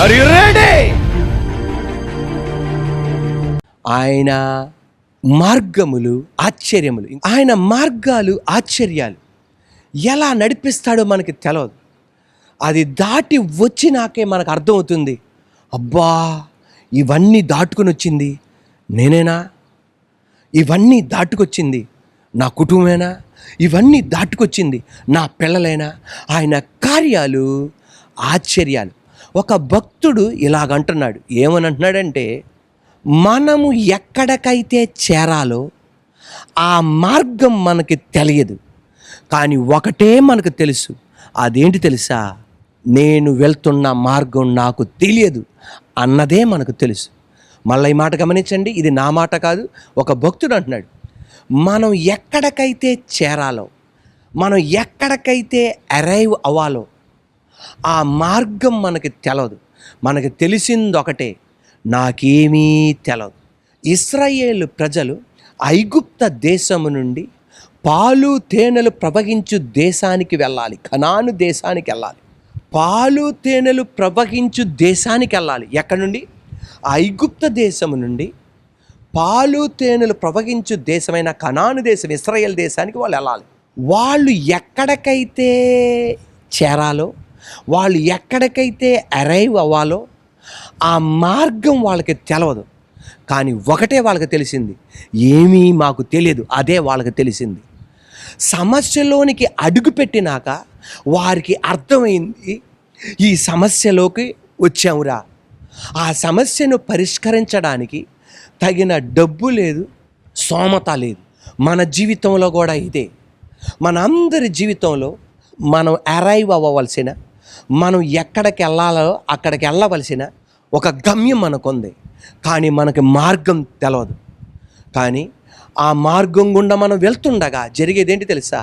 Are you ready? ఆయన మార్గములు ఆశ్చర్యములు, ఆయన మార్గాలు ఆశ్చర్యాలు ఎలా నడిపిస్తాడో మనకి తెలియదు. అది దాటి వచ్చినాకే మనకు అర్థమవుతుంది, అబ్బా ఇవన్నీ దాటుకుని వచ్చింది నేనేనా, ఇవన్నీ దాటుకొచ్చింది నా కుటుంబమేనా, ఇవన్నీ దాటుకొచ్చింది నా పిల్లలేనా. ఆయన కార్యాలు ఆశ్చర్యాలు. ఒక భక్తుడు ఇలాగంటున్నాడు, ఏమని అంటున్నాడంటే, మనము ఎక్కడికైతే చేరాలో ఆ మార్గం మనకి తెలియదు, కానీ ఒకటే మనకు తెలుసు. అదేంటి తెలుసా? నేను వెళ్తున్న మార్గం నాకు తెలియదు అన్నదే మనకు తెలుసు. మళ్ళీ ఈ మాట గమనించండి, ఇది నా మాట కాదు, ఒక భక్తుడు అంటున్నాడు, మనం ఎక్కడికైతే చేరాలో, మనం ఎక్కడికైతే అరైవ్ అవ్వాలో ఆ మార్గం మనకి తెలియదు. మనకి తెలిసింది ఒకటే, నాకేమీ తెలియదు. ఇశ్రాయేలు ప్రజలు ఐగుప్త దేశము నుండి పాలు తేనెలు ప్రవహించు దేశానికి వెళ్ళాలి, కనాను దేశానికి వెళ్ళాలి. పాలు తేనెలు ప్రవహించు దేశానికి వెళ్ళాలి. ఎక్కడి నుండి? ఐగుప్త దేశము నుండి పాలు తేనెలు ప్రవహించు దేశమైన కనాను దేశం, ఇశ్రాయేల్ దేశానికి వాళ్ళు వెళ్ళాలి. వాళ్ళు ఎక్కడికైతే చేరాలో, వాళ్ళు ఎక్కడికైతే అరైవ్ అవ్వాలో ఆ మార్గం వాళ్ళకి తెలవదు, కానీ ఒకటే వాళ్ళకి తెలిసింది, ఏమీ మాకు తెలియదు, అదే వాళ్ళకి తెలిసింది. సమస్యలోనికి అడుగుపెట్టినాక వారికి అర్థమైంది, ఈ సమస్యలోకి వచ్చామురా, ఆ సమస్యను పరిష్కరించడానికి తగిన డబ్బు లేదు, స్తోమత లేదు. మన జీవితంలో కూడా ఇదే. మన అందరి జీవితంలో మనం అరైవ్ అవ్వవలసిన, మనం ఎక్కడికి వెళ్ళాలో అక్కడికి వెళ్ళవలసిన ఒక గమ్యం మనకుంది, కానీ మనకి మార్గం తెలవదు. కానీ ఆ మార్గం గుండా మనం వెళ్తుండగా జరిగేదేంటి తెలుసా?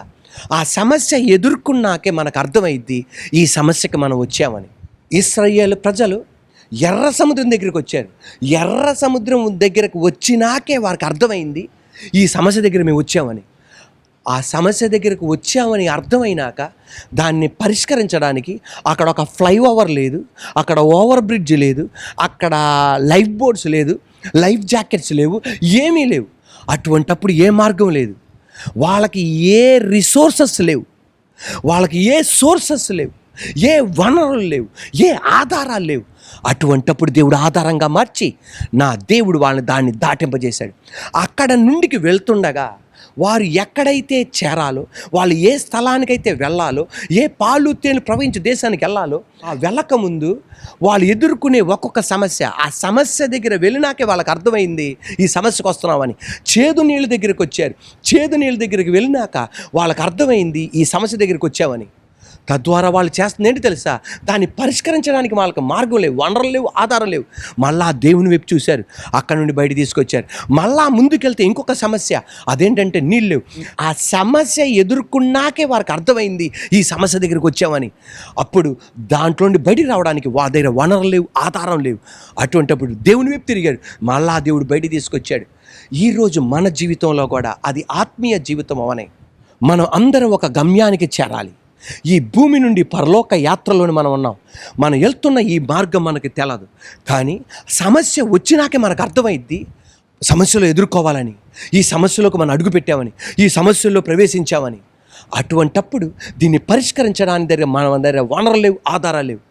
ఆ సమస్య ఎదుర్కొన్నాకే మనకు అర్థమైద్ది, ఈ సమస్యకి మనం వచ్చామని. ఇశ్రాయేలు ప్రజలు ఎర్ర సముద్రం దగ్గరికి వచ్చారు. ఎర్ర సముద్రం దగ్గరకు వచ్చినాకే వారికి అర్థమైంది, ఈ సమస్య దగ్గర మేము వచ్చామని. ఆ సమస్య దగ్గరకు వచ్చామని అర్థమైనాక దాన్ని పరిష్కరించడానికి అక్కడ ఒక ఫ్లైఓవర్ లేదు, అక్కడ ఓవర్ బ్రిడ్జ్ లేదు, అక్కడ లైఫ్ బోట్స్ లేదు, లైఫ్ జాకెట్స్ లేవు, ఏమీ లేవు. అటువంటప్పుడు ఏ మార్గం లేదు, వాళ్ళకి ఏ రిసోర్సెస్ లేవు, వాళ్ళకి ఏ సోర్సెస్ లేవు, ఏ వనరులు లేవు, ఏ ఆధారాలు లేవు. అటువంటప్పుడు దేవుడు ఆధారంగా మార్చి నా దేవుడు వాళ్ళని దాన్ని దాటింపజేశాడు. అక్కడ నుండికి వెళ్తుండగా వారు ఎక్కడైతే చేరాలో, వాళ్ళు ఏ స్థలానికైతే వెళ్ళాలో, ఏ పాలు తేనెలు ప్రవహించే దేశానికి వెళ్ళాలో, ఆ వెళ్ళక ముందు వాళ్ళు ఎదుర్కొనే ఒక్కొక్క సమస్య, ఆ సమస్య దగ్గర వెళ్ళినాకే వాళ్ళకి అర్థమైంది, ఈ సమస్యకు వస్తున్నామని. చేదు నీళ్ళ దగ్గరికి వచ్చారు. చేదు నీళ్ళ దగ్గరికి వెళ్ళినాక వాళ్ళకి అర్థమైంది, ఈ సమస్య దగ్గరికి వచ్చామని. తద్వారా వాళ్ళు చేస్తుంది ఏంటి తెలుసా? దాన్ని పరిష్కరించడానికి వాళ్ళకి మార్గం లేవు, వనరులు లేవు, ఆధారం లేవు. మళ్ళా దేవుని వైపు చూశారు, అక్కడ నుండి బయట తీసుకొచ్చారు. మళ్ళా ముందుకెళ్తే ఇంకొక సమస్య, అదేంటంటే నీళ్ళు లేవు. ఆ సమస్య ఎదుర్కొన్నాకే వారికి అర్థమైంది, ఈ సమస్య దగ్గరికి వచ్చామని. అప్పుడు దాంట్లో నుండి బయటికి రావడానికి వాళ్ళ దగ్గర వనరులు లేవు, ఆధారం లేవు. అటువంటిప్పుడు దేవుని వైపు తిరిగారు, మళ్ళా దేవుడు బయట తీసుకొచ్చాడు. ఈరోజు మన జీవితంలో కూడా అది ఆత్మీయ జీవితం అవనే. మనం అందరం ఒక గమ్యానికి చేరాలి. ఈ భూమి నుండి పరలోక యాత్రలోని మనం ఉన్నాం. మనం వెళ్తున్న ఈ మార్గం మనకి తెలదు, కానీ సమస్య వచ్చినాకే మనకు అర్థమైద్ది, సమస్యలు ఎదుర్కోవాలని, ఈ సమస్యలోకి మనం అడుగుపెట్టామని, ఈ సమస్యల్లో ప్రవేశించామని. అటువంటప్పుడు దీన్ని పరిష్కరించడానికి దగ్గర మన దగ్గర వనరులు లేవు, ఆధారాలు లేవు.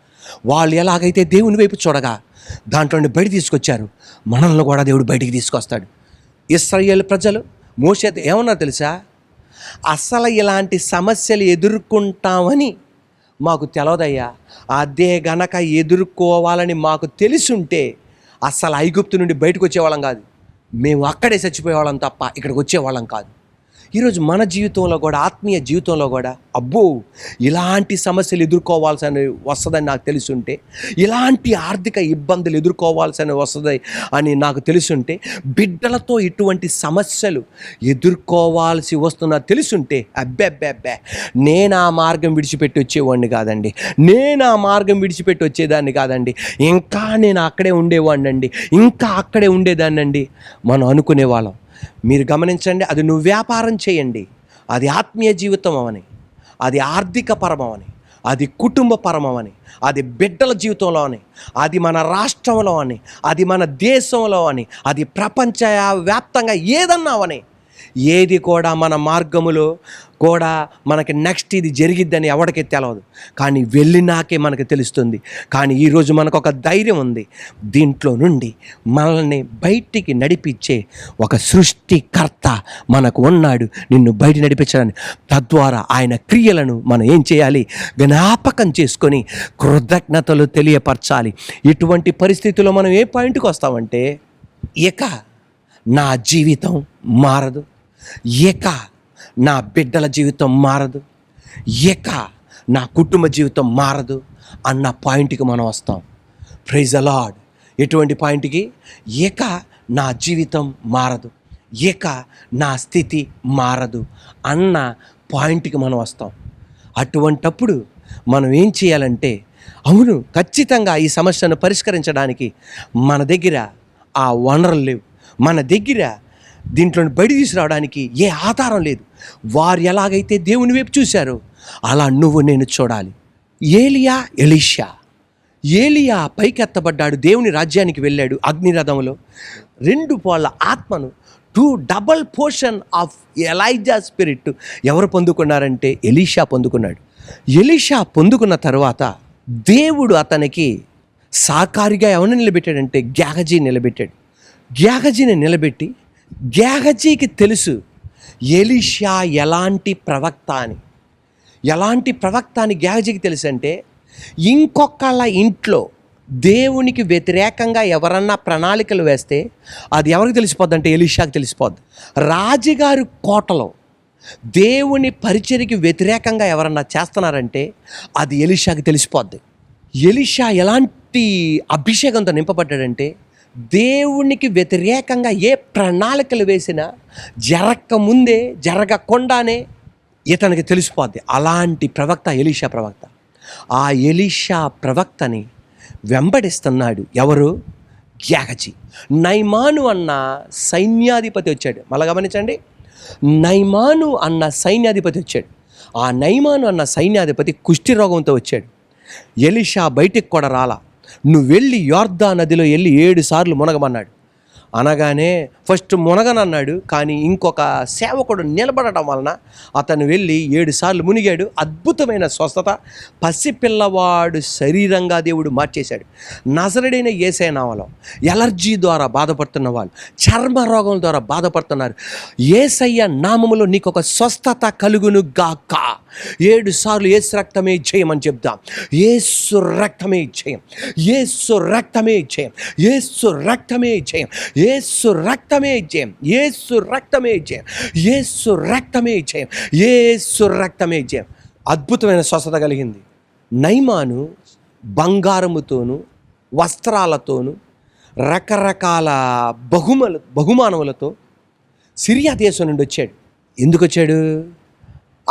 వాళ్ళు ఎలాగైతే దేవుని వైపు చూడగా దాంట్లో నుండి బయట తీసుకొచ్చారు, మనల్ని కూడా దేవుడు బయటికి తీసుకొస్తాడు. ఇశ్రాయేలు ప్రజలు మోషేతో ఏమన్నారు తెలుసా? అసలు ఇలాంటి సమస్యలు ఎదుర్కొంటామని మాకు తెలవదయ్యా, అదే గనక ఎదుర్కోవాలని మాకు తెలిసుంటే అసలు ఐగుప్తు నుండి బయటకు వచ్చేవాళ్ళం కాదు, మేము అక్కడే చచ్చిపోయేవాళ్ళం తప్ప ఇక్కడికి వచ్చేవాళ్ళం కాదు. ఈరోజు మన జీవితంలో కూడా, ఆత్మీయ జీవితంలో కూడా, అబ్బో ఇలాంటి సమస్యలు ఎదుర్కోవాల్సి వస్తుందని నాకు తెలుసుంటే, ఇలాంటి ఆర్థిక ఇబ్బందులు ఎదుర్కోవాల్సి వస్తుంది అని నాకు తెలుసుంటే, బిడ్డలతో ఇటువంటి సమస్యలు ఎదుర్కోవాల్సి వస్తున్నా తెలుసుంటే, అబ్బే నేను ఆ మార్గం విడిచిపెట్టి వచ్చేవాడిని కాదండి, నేను ఆ మార్గం విడిచిపెట్టి వచ్చేదాన్ని కాదండి, ఇంకా నేను అక్కడే ఉండేవాడిని అండి, ఇంకా అక్కడే ఉండేదాన్ని అండి మనం అనుకునేవాళ్ళం. మీరు గమనించండి, అది నువ్వు వ్యాపారం చేయండి, అది ఆత్మీయ జీవితం అవని, అది ఆర్థిక పరమవని, అది కుటుంబ పరమని, అది బిడ్డల జీవితంలో అని, అది మన రాష్ట్రంలో అని, అది మన దేశంలో అని, అది ప్రపంచ వ్యాప్తంగా ఏదన్నావని, ఏది కూడా మన మార్గములో కూడా మనకి నెక్స్ట్ ఇది జరిగిద్దని ఎవరికీ తెలియదు, కానీ వెళ్ళినాకే మనకు తెలుస్తుంది. కానీ ఈరోజు మనకు ఒక ధైర్యం ఉంది. దీంట్లో నుండి మనల్ని బయటికి నడిపించే ఒక సృష్టికర్త మనకు ఉన్నాడు, నిన్ను బయట నడిపించడానికి. తద్వారా ఆయన క్రియలను మనం ఏం చేయాలి? జ్ఞాపకం చేసుకొని కృతజ్ఞతలు తెలియపరచాలి. ఇటువంటి పరిస్థితుల్లో మనం ఏ పాయింట్కి వస్తామంటే, ఇక నా జీవితం మారదు, ఇక నా బిడ్డల జీవితం మారదు, ఇక నా కుటుంబ జీవితం మారదు అన్న పాయింట్కి మనం వస్తాం. Praise the lord. ఎటువంటి పాయింట్కి? ఇక నా జీవితం మారదు, ఇక నా స్థితి మారదు అన్న పాయింట్కి మనం వస్తాం. అటువంటప్పుడు మనం ఏం చేయాలంటే, అవును ఖచ్చితంగా ఈ సమస్యను పరిష్కరించడానికి మన దగ్గర ఆ వనరులు లేవు, మన దగ్గర దీంట్లో బయట తీసుకురావడానికి ఏ ఆధారం లేదు. వారు ఎలాగైతే దేవుని వైపు చూశారో అలా నువ్వు నేను చూడాలి. ఏలియా పైకెత్తబడ్డాడు, దేవుని రాజ్యానికి వెళ్ళాడు అగ్నిరథంలో. 2 పాళ్ళ ఆత్మను 2 double portion of Elijah spirit ఎవరు పొందుకున్నారంటే ఎలీషా పొందుకున్నాడు. ఎలీషా పొందుకున్న తర్వాత దేవుడు అతనికి సాకారిగా ఎవరిని నిలబెట్టాడంటే గేహజీ నిలబెట్టాడు. గేహజీని నిలబెట్టి, గేహజీకి తెలుసు ఎలీషా ఎలాంటి ప్రవక్త అని గేహజీకి తెలుసు. అంటే ఇంకొకళ్ళ ఇంట్లో దేవునికి వ్యతిరేకంగా ఎవరన్నా ప్రణాళికలు వేస్తే అది ఎవరికి తెలిసిపోద్ది అంటే ఎలీషాకి తెలిసిపోద్ది. రాజుగారి కోటలో దేవుని పరిచర్యకి వ్యతిరేకంగా ఎవరన్నా చేస్తున్నారంటే అది ఎలీషాకి తెలిసిపోద్ది. ఎలీషా ఎలాంటి అభిషేకంతో నింపబడ్డాడంటే, దేవునికి వ్యతిరేకంగా ఏ ప్రణాళికలు వేసినా జరగకముందే జరగకుండానే ఇతనికి తెలిసిపోద్ది. అలాంటి ప్రవక్త ఎలీషా ప్రవక్త. ఆ ఎలీషా ప్రవక్తని వెంబడిస్తున్నాడు ఎవరు? గేహజీ. నయమాను అన్న సైన్యాధిపతి వచ్చాడు. మళ్ళీ గమనించండి, నయమాను అన్న సైన్యాధిపతి వచ్చాడు. ఆ నయమాను అన్న సైన్యాధిపతి కుష్టి రోగంతో వచ్చాడు. ఎలీషా బయటికి కూడా రాలా. నువ్వు వెళ్ళి యోర్దాను నదిలో వెళ్ళి 7 సార్లు మునగమన్నాడు. అనగానే ఫస్ట్ మునగనన్నాడు, కానీ ఇంకొక సేవకుడు నిలబడటం వలన అతను వెళ్ళి 7 సార్లు మునిగాడు. అద్భుతమైన స్వస్థత, పసిపిల్లవాడు శరీరంగా దేవుడు మార్చేశాడు. నజరుడైన యేసయ్య నామములో ఎలర్జీ ద్వారా బాధపడుతున్న వాళ్ళు, చర్మ రోగం ద్వారా బాధపడుతున్నారు, యేసయ్య నామములో నీకు ఒక స్వస్థత కలుగును గాక. 7 సార్లు యేసు రక్తమే జయమని చెప్దాం. యేసు రక్తమే జయం, యేసు రక్తమే జయం, యేసు రక్తమే జయం, యేసు రక్తమే జయం, యేసు రక్తమే జయం, యేసు రక్తమే జయం, యేసు రక్తమే జయం. అద్భుతమైన స్వస్థత కలిగింది. నయమాను బంగారముతోను వస్త్రాలతోను రకరకాల బహుమానములతో సిరియా దేశం నుండి వచ్చాడు. ఎందుకు వచ్చాడు?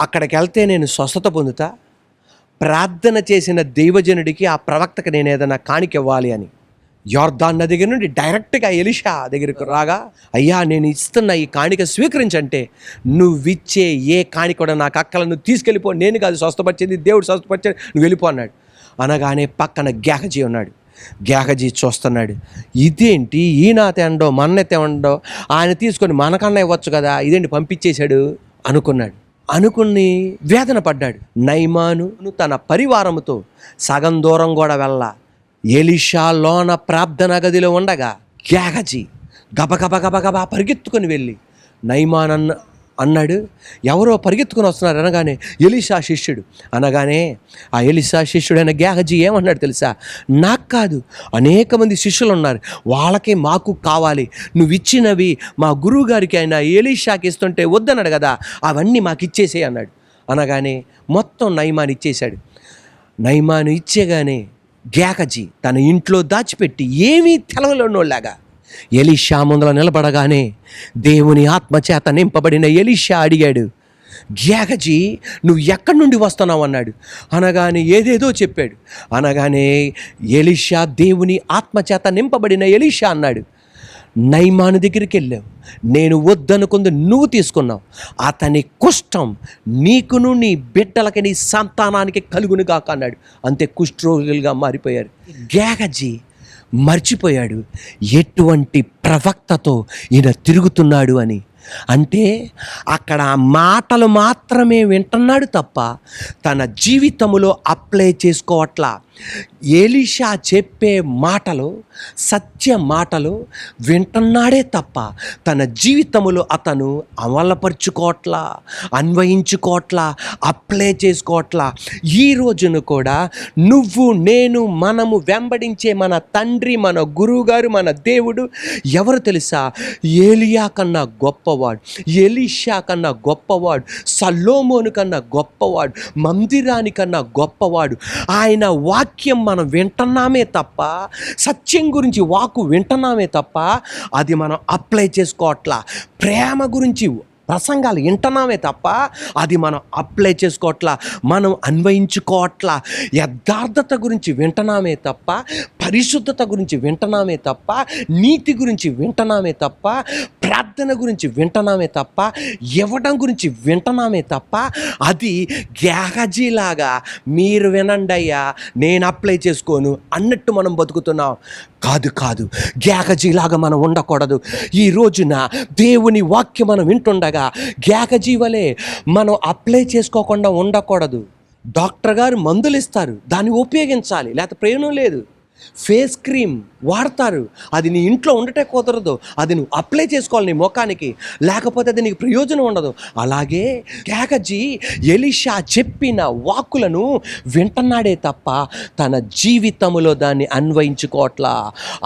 అక్కడికి వెళ్తే నేను స్వస్థత పొందుతా, ప్రార్థన చేసిన దైవజనుడికి ఆ ప్రవక్తకి నేను ఏదైనా కాணிక ఇవ్వాలి అని. యోర్దాను నది దగ్గర నుండి డైరెక్ట్గా ఎలీషా దగ్గరికి రాగా, అయ్యా నేను ఇస్తున్న ఈ కాணிక స్వీకరించంటే, నువ్విచ్చే ఏ కాணிక కూడా నాకు అక్కల, నువ్వు తీసుకెళ్ళిపో, నేను కాదు స్వస్థపరిచేది, దేవుడు స్వస్థపరిచేది, నువ్వు వెళ్ళిపో అన్నాడు. అనగానే పక్కన గేహజీ ఉన్నాడు. గేహజీ చూస్తున్నాడు, ఇదేంటి ఈయన తేండో మన్న తేండో, ఆయన తీసుకొని మనకన్నా ఇవ్వచ్చు కదా, ఇదేంటి పంపించేశాడు అనుకుని వేదన పడ్డాడు. నయమాను తన పరివారముతో సగం దూరం కూడా వెళ్ళ ఎలీషా లోన ప్రార్థన గదిలో ఉండగా గేహజీ గబగబా పరిగెత్తుకొని వెళ్ళి నయమాన్ అన్నాడు, ఎవరో పరిగెత్తుకొని వస్తున్నారు అనగానే ఎలీషా శిష్యుడు. అనగానే ఆ ఎలీషా శిష్యుడైన గేహజీ ఏమన్నాడు తెలుసా? నాకు కాదు, అనేక మంది శిష్యులు ఉన్నారు, వాళ్ళకే మాకు కావాలి, నువ్వు ఇచ్చినవి మా గురువు గారికి ఆయన ఎలీషాకి ఇస్తుంటే వద్దన్నాడు కదా, అవన్నీ మాకు ఇచ్చేసే అన్నాడు. అనగానే మొత్తం నయమాను ఇచ్చేశాడు. నయమాను ఇచ్చేగానే గేహజీ తన ఇంట్లో దాచిపెట్టి ఏమీ తెలవలేనోళ్ళలాగా ఎలీషా ముందర నిలబడగానే దేవుని ఆత్మచేత నింపబడిన ఎలీషా అడిగాడు, గేహజీ నువ్వు ఎక్కడి నుండి వస్తున్నావు అన్నాడు. అనగానే ఏదేదో చెప్పాడు. అనగానే ఎలీషా దేవుని ఆత్మచేత నింపబడిన ఎలీషా అన్నాడు, నయమాను దగ్గరికి వెళ్ళావు, నేను వద్దనుకుంది నువ్వు తీసుకున్నావు. అతని కుష్ఠం నీకును నీ బిడ్డలకి నీ సంతానానికి కలుగును గాక అన్నాడు. అంతే, కుష్ఠరోగులుగా మారిపోయారు. గేహజీ మర్చిపోయాడు ఎటువంటి ప్రవక్తతో ఈయన తిరుగుతున్నాడు అని. అంటే అక్కడ ఆ మాటలు మాత్రమే వింటున్నాడు తప్ప తన జీవితంలో అప్లై చేసుకోవట్లా. ఎలీషా చెప్పే మాటలు, సత్య మాటలు వింటున్నాడే తప్ప తన జీవితంలో అతను అమలుపరుచుకోవట్లా, అన్వయించుకోవట్లా, అప్లై చేసుకోవట్లా. ఈ రోజును కూడా నువ్వు నేను మనము వెంబడించే మన తండ్రి, మన గురువుగారు, మన దేవుడు ఎవరు తెలుసా? ఏలియా కన్నా గొప్పవాడు, ఎలీషా కన్నా గొప్పవాడు, సొలొమోను కన్నా గొప్పవాడు, మందిరానికన్నా గొప్పవాడు. ఆయన వాక్యం మనం వింటున్నామే తప్ప, సత్యం గురించి వాక్కు వింటున్నామే తప్ప అది మనం అప్లై చేసుకోవట్లా. ప్రేమ గురించి ప్రసంగాలు వింటున్నామే తప్ప అది మనం అప్లై చేసుకోవట్లా, మనం అన్వయించుకోవట్లా. యథార్థత గురించి వింటున్నామే తప్ప, పరిశుద్ధత గురించి వింటున్నామే తప్ప, నీతి గురించి వింటున్నామే తప్ప, ప్రార్థన గురించి వింటున్నామే తప్ప, ఇవ్వడం గురించి వింటున్నామే తప్ప అది గేహజీలాగా మీరు వినండి అయ్యా నేను అప్లై చేసుకోను అన్నట్టు మనం బతుకుతున్నాం. కాదు, గేహజీలాగా మనం ఉండకూడదు. ఈ రోజున దేవుని వాక్యం మనం వింటుండగా గేహజీ వలె మనం అప్లై చేసుకోకుండా ఉండకూడదు. డాక్టర్ గారు మందులు ఇస్తారు, దాన్ని ఉపయోగించాలి, లేకపోతే ప్రయోజనం లేదు. ఫేస్ క్రీమ్ వాడతారు, అది నీ ఇంట్లో ఉండటే కుదరదు, అది నువ్వు అప్లై చేసుకోవాలి నీ ముఖానికి, లేకపోతే అది నీకు ప్రయోజనం ఉండదు. అలాగే గేహజీ ఎలీషా చెప్పిన వాక్కులను వింటున్నాడే తప్ప తన జీవితంలో దాన్ని అన్వయించుకోవట్లా,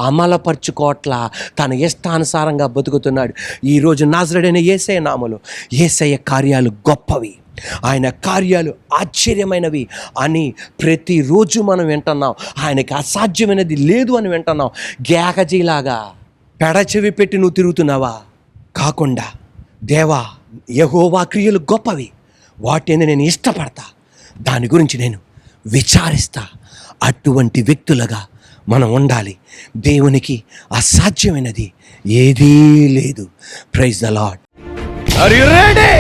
అమలుపరుచుకోవట్లా, తన ఇష్టానుసారంగా బతుకుతున్నాడు. ఈరోజు నాజరేయుడైన యేసయ్య నామములో యేసయ్య కార్యాలు గొప్పవి, ఆయన కార్యాలు ఆశ్చర్యమైనవి అని ప్రతిరోజు మనం వింటున్నాం. ఆయనకి అసాధ్యమైనది లేదు అని వింటున్నాం. గేహజీలాగా పెడచెవి పెట్టి నువ్వు తిరుగుతున్నావా? కాకుండా దేవా యెహోవా క్రియలు గొప్పవి, వాటిని నేను ఇష్టపడతా, దాని గురించి నేను విచారిస్తా. అటువంటి వ్యక్తులుగా మనం ఉండాలి. దేవునికి అసాధ్యమైనది ఏదీ లేదు. Praise the Lord. Are you ready?